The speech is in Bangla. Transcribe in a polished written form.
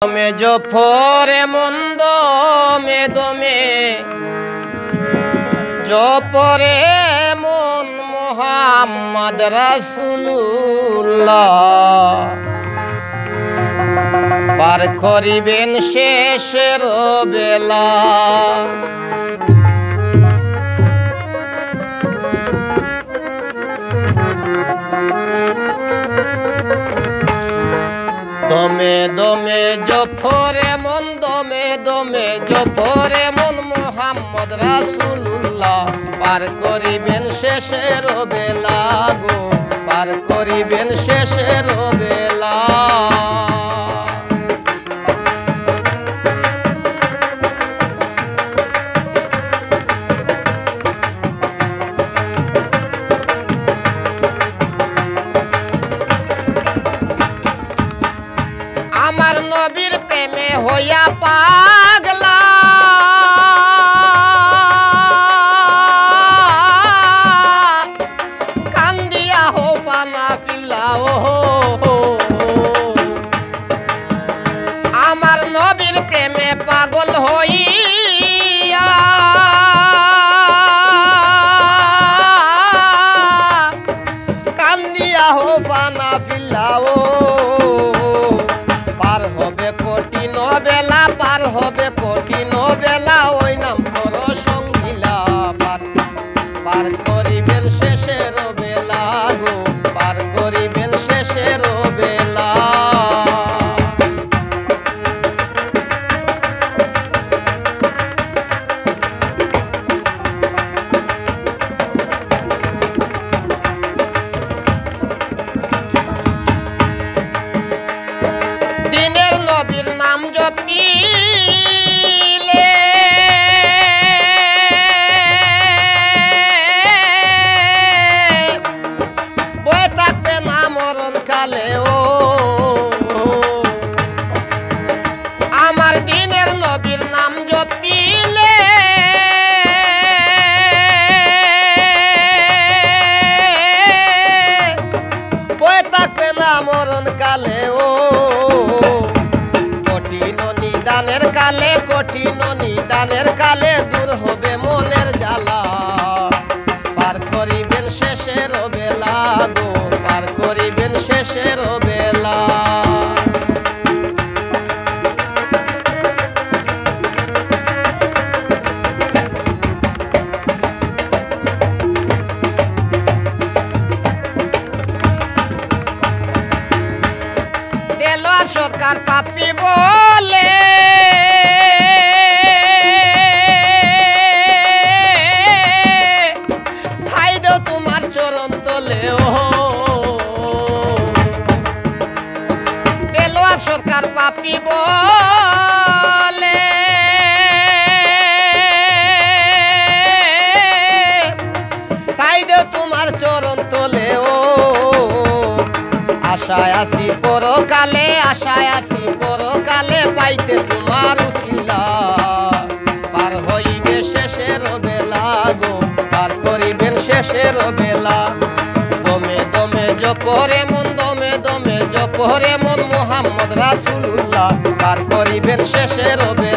দমে জফরে মন্দ মে দমে জফরে মন মুহাম্মদ রাসূলুল্লাহ পার করিবেন শেষের বেলা। দমে দমে জফরে মন দমে দমে জফরে মন মুহাম্মদ রাসূলুল্লাহ পার করিবেন শেষের বেলা গো, পার করিবেন শেষের বেলা। আমার নবীর প্রেমে হইয়া পাগলা কান্দিয়া হো পানা পিল্লা ও আমার নবীর প্রেমে পাগল হইয়া কান্দিয়া হো পানা পিল্লা ও পার হবে কঠিন বেলা, পার হবে কঠিন বেলা, ওই নাম করো সঙ্গীলা পার পার করিবেন শেষের বেলা গো, পার করিবেন শেষের বেলা। দিনের নবীর নাম জপিলে বয়ে থাকবে না মরণ কালে ও আমার দিনের নবীর নাম জপিলে বয়ে থাকবে না মরণ কালে ও কঠিন নিদানের কালে, কঠিন নিদানের কালে দূর হবে মনের জ্বালা পার করিবেন শেষের বেলা গো, পার করিবেন শেষের বেলা। দেলোয়ার সরকার পাপি বলে ঠাই দেও তোমার চরণ তলে ও দেলোয়ার সরকার পাপি বলে ঠাই দেও তোমার চরণ তলে ও আশায় আসি পরকালে, আশায় আসি পরকালে পাইতে তোমার উছিলা পার হইবে শেষের বেলা গো, পার করিবেন শেষের বেলা। দমে দমে জপরে মন দমে দমে জপরে মন মুহাম্মদ রাসূলুল্লাহ পার করিবেন শেষের বেলা।